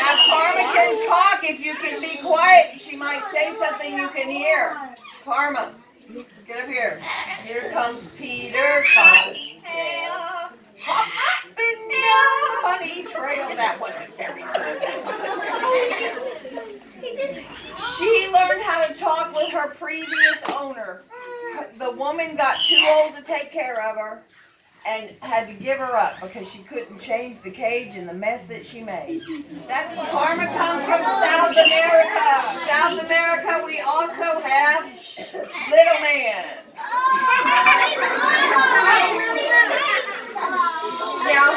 Now, Karma can talk if you can be quiet. She might say something you can hear. Karma, get up here. Here comes Peter Cottontail. Hop up and down the bunny trail. That wasn't very good. She learned how to talk with her previous owner. The woman got too old to take care of her and had to give her up because she couldn't change the cage and the mess that she made. That's what Karma comes from South America. South America, we also have Little Man. Now,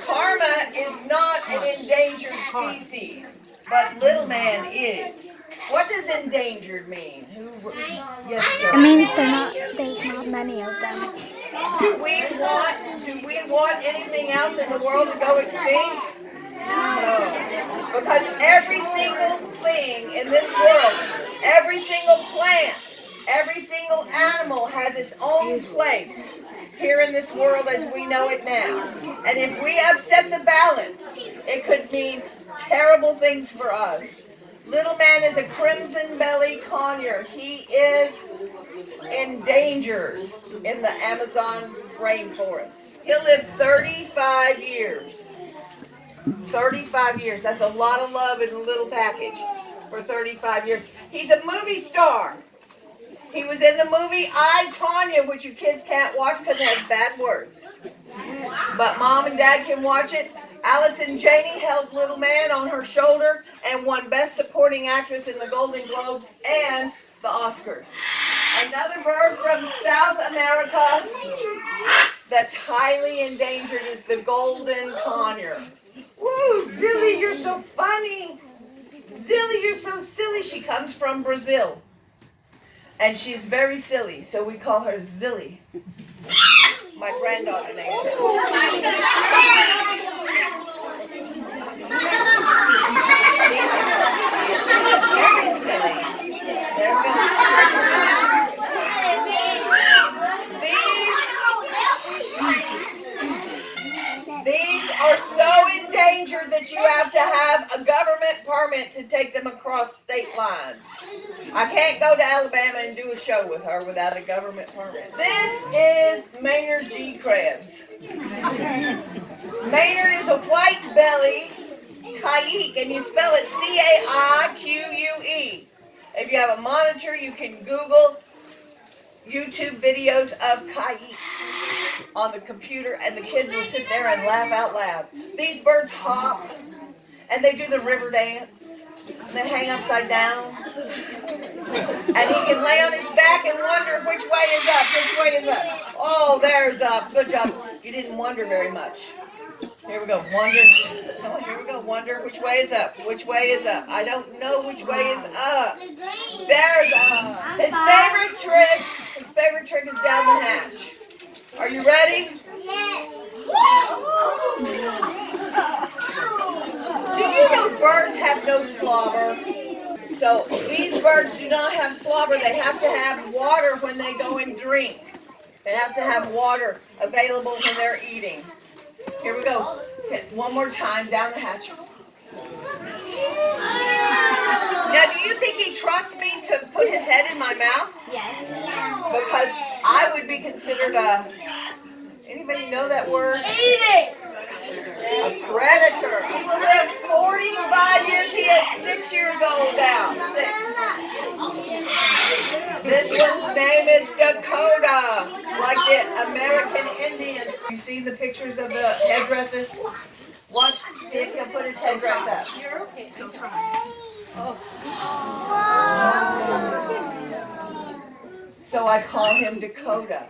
Karma is not an endangered species, but Little Man is. What does endangered mean? Yes, sir. It means there's not many of them. Do we want anything else in the world to go extinct? No. Because every single thing in this world, every single plant, every single animal has its own place here in this world as we know it now. And if we upset the balance, it could mean terrible things for us. Little Man is a crimson-bellied conure. He is endangered in the Amazon rainforest. He'll live 35 years. 35 years. That's a lot of love in a little package for 35 years. He's a movie star. He was in the movie I, Tonya, which you kids can't watch because it has bad words. But Mom and Dad can watch it. Allison Janney held Little Man on her shoulder and won Best Supporting Actress in the Golden Globes and the Oscars. Another bird from South America that's highly endangered is the golden conure. Woo, Zilly, you're so funny. Zilly, you're so silly. She comes from Brazil. And she's very silly, so we call her Zilly. My granddaughter named her. Very silly. There we go. These are so endangered that you have to have a government permit to take them across state lines. I can't go to Alabama and do a show with her without a government permit. This is Maynard G. Krebs. Maynard is a white-bellied kaique, and you spell it C-A-I-Q-U-E. If you have a monitor, you can Google YouTube videos of kaiques on the computer, and the kids will sit there and laugh out loud. These birds hop, and they do the river dance. They hang upside down. And he can lay on his back and wonder which way is up, which way is up. Oh, there's up. Good job. You didn't wonder very much. Here we go. Wonder. Come on, here we go. Wonder which way is up. Which way is up? I don't know which way is up. There's up. His favorite trick is down the hatch. Are you ready? Yes. Do you know birds have no slobber? So these birds do not have slobber. They have to have water when they go and drink. They have to have water available when they're eating. Here we go. Okay, one more time, down the hatch. Now, do you think he trusts me to put his head in my mouth? Yes. Because I would be considered a... Anybody know that word? Eat it. A predator. He will live 45 years. He is 6 years old now. 6. This one's name is Dakota, like the American Indians. You see the pictures of the headdresses? Watch, see if he'll put his headdress up. You're okay. So I call him Dakota.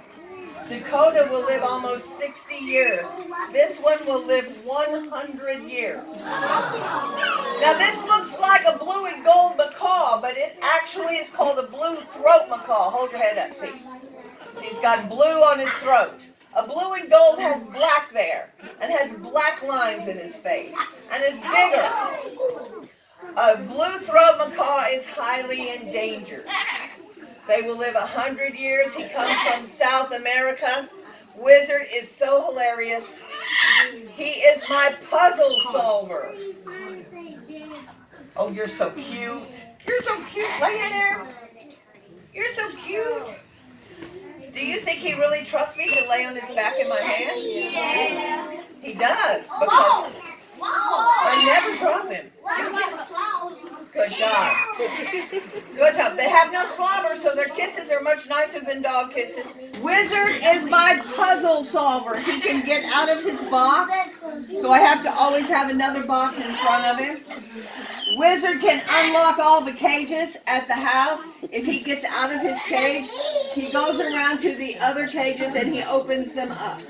Dakota will live almost 60 years. This one will live 100 years. Now this looks like a blue and gold macaw, but it actually is called a blue throat macaw. Hold your head up, see? He's got blue on his throat. A blue and gold has black there, and has black lines in his face, and is bigger. A blue throat macaw is highly endangered. They will live 100 years. He comes from South America. Wizard is so hilarious. He is my puzzle solver. Oh, you're so cute. You're so cute. Lay in there. You're so cute. Do you think he really trusts me to lay on his back in my hand? Yeah. He does, because I never drop him. Good job. Good job. They have no slobber, so their kisses are much nicer than dog kisses. Wizard is my puzzle solver. He can get out of his box, so I have to always have another box in front of him. Wizard can unlock all the cages at the house. If he gets out of his cage, he goes around to the other cages and he opens them up.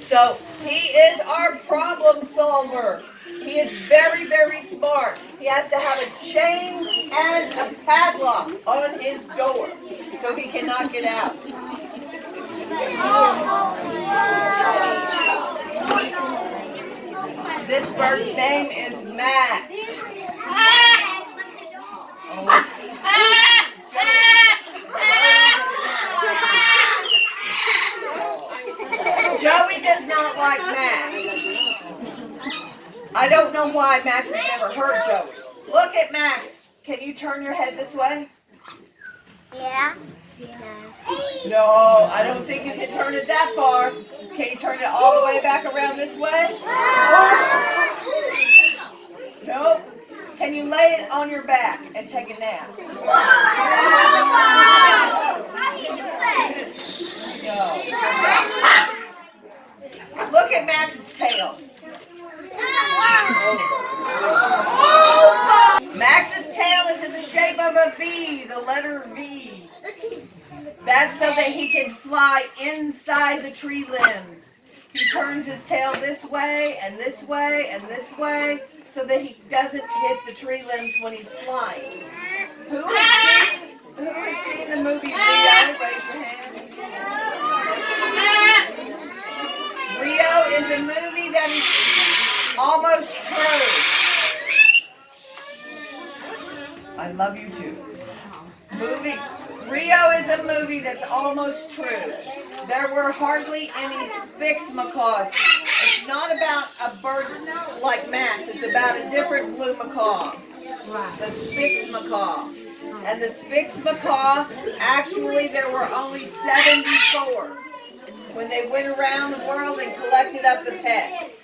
So he is our problem solver. He is very, very smart. He has to have a chain and a padlock on his door so he cannot get out. This bird's name is Max. Joey does not like Max. I don't know why Max has never heard Joey. Look at Max. Can you turn your head this way? Yeah. No, I don't think you can turn it that far. Can you turn it all the way back around this way? Nope. Can you lay it on your back and take a nap? No. Look at Max's tail. Max's tail is in the shape of a V, the letter V. That's so that he can fly inside the tree limbs. He turns his tail this way and this way and this way so that he doesn't hit the tree limbs when he's flying. Who has seen the movie Rio? Raise your hand. Rio is a movie that is almost true. I love you too. Rio is a movie that's almost true. There were hardly any Spix macaws. It's not about a bird like Max. It's about a different blue macaw. The Spix macaw. And the Spix macaw, actually there were only 74 when they went around the world and collected up the pets.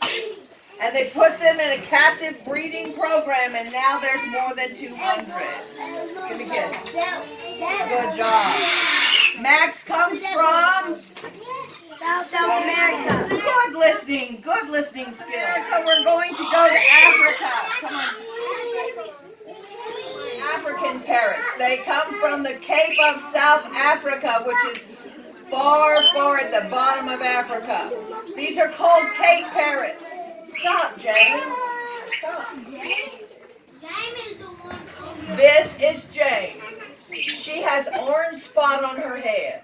And they put them in a captive breeding program, and now there's more than 200. Give me a kiss. Good job. Max comes from South America. Good listening skills. So we're going to go to Africa. Come on. African parrots. They come from the Cape of South Africa, which is far, far at the bottom of Africa. These are called Cape parrots. Stop, Jane. Stop. This is Jane. She has orange spot on her head.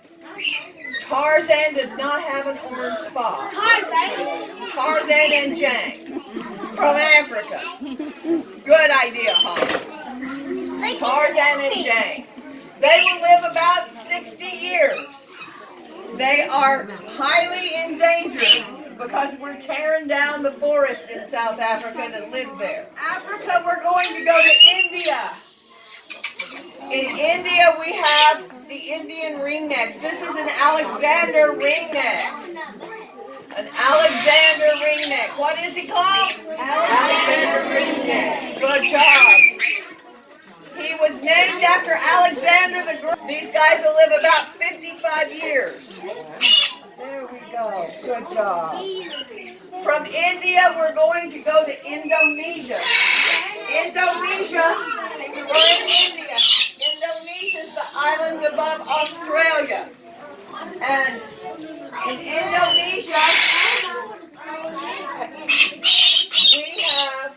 Tarzan does not have an orange spot. Tarzan and Jane from Africa. Good idea, Holly. Tarzan and Jane. They will live about 60 years. They are highly endangered because we're tearing down the forest in South Africa to live there. Africa, we're going to go to India. In India, we have the Indian ringnecks. This is an Alexander ringneck. An Alexander ringneck. What is he called? Alexander ringneck. Good job. He was named after Alexander the Great. These guys will live about 55 years. There we go. Good job. From India, we're going to go to Indonesia. Indonesia, see, we're in India. Indonesia is the islands above Australia. And in Indonesia, we have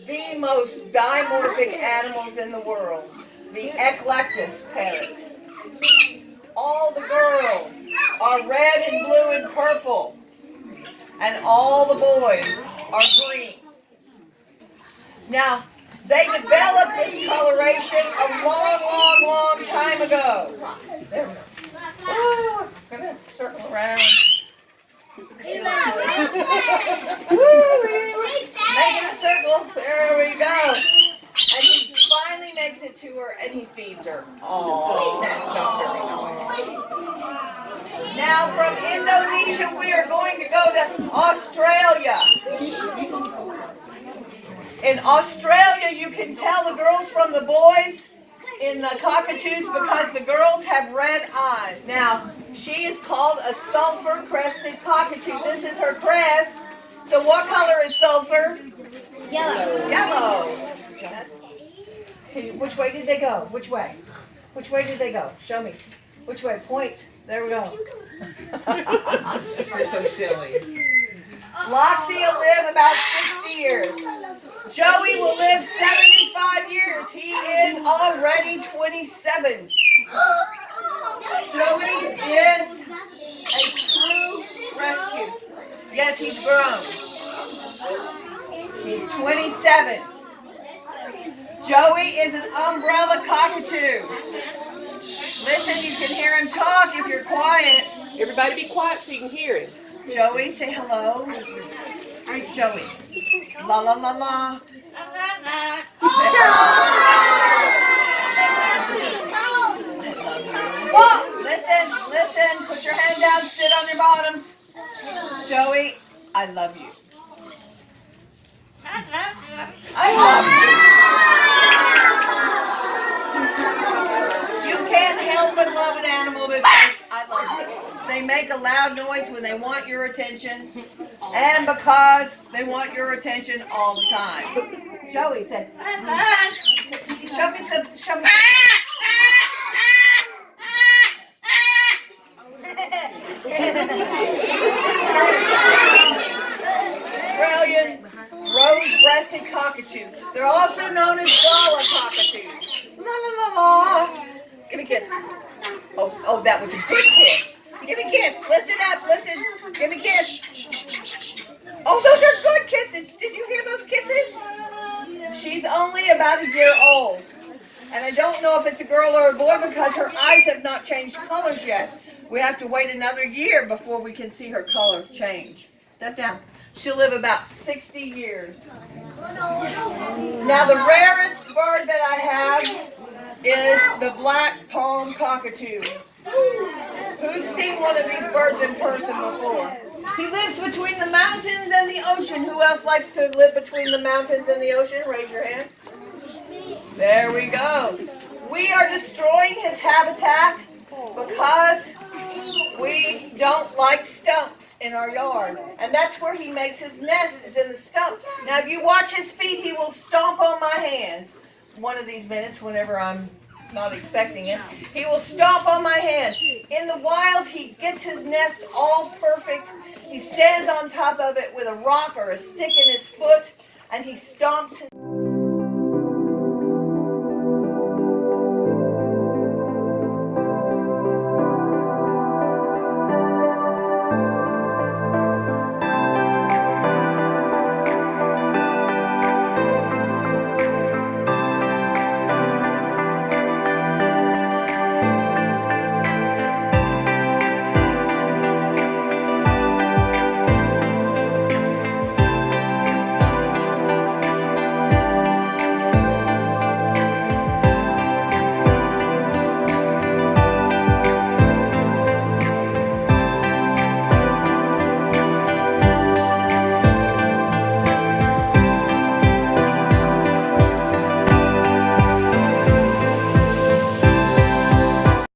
the most dimorphic animals in the world, the Eclectus parrot. All the girls are red and blue and purple, and all the boys are green. Now, they developed this coloration a long, long, long time ago. There we go. Ooh, we're going to circle around. Making a circle. There we go. And he finally makes it to her and he feeds her. Oh, that's not very nice. Now from Indonesia we are going to go to Australia. In Australia you can tell the girls from the boys in the cockatoos because the girls have red eyes. Now she is called a sulfur-crested cockatoo. This is her crest. So what color is sulfur? Yellow. Yellow. Which way did they go? Which way? Which way did they go? Show me. Which way? Point. There we go. You're so silly. Loxie will live about 60 years. Joey will live 75 years. He is already 27. Joey is a true rescue. Yes, he's grown. He's 27. Joey is an umbrella cockatoo. Listen, you can hear him talk if you're quiet. Everybody be quiet so you can hear him. Joey, say hello. All right, Joey. La la la la. Listen, listen. Put your hand down. Sit on your bottoms. Joey, I love you. I love you. You can't help but love an animal this is. I love this. They make a loud noise when they want your attention, and because they want your attention all the time. Joey said, show me some, show me. Australian rose-breasted cockatoo. They're also known as gala cockatoos. La la la la. Give me a kiss. Oh, that was a good kiss. Give me a kiss. Listen up, listen. Give me a kiss. Oh, those are good kisses. Did you hear those kisses? She's only about a year old. And I don't know if it's a girl or a boy because her eyes have not changed colors yet. We have to wait another year before we can see her color change. Step down. She'll live about 60 years. Now the rarest bird that I have is the black palm cockatoo. Who's seen one of these birds in person before? He lives between the mountains and the ocean. Who else likes to live between the mountains and the ocean? Raise your hand. There we go. We are destroying his habitat because we don't like stumps in our yard. And that's where he makes his nest, is in the stump. Now if you watch his feet, he will stomp on my hand one of these minutes whenever I'm not expecting it. He will stomp on my hand. In the wild, he gets his nest all perfect. He stands on top of it with a rock or a stick in his foot, and he stomps his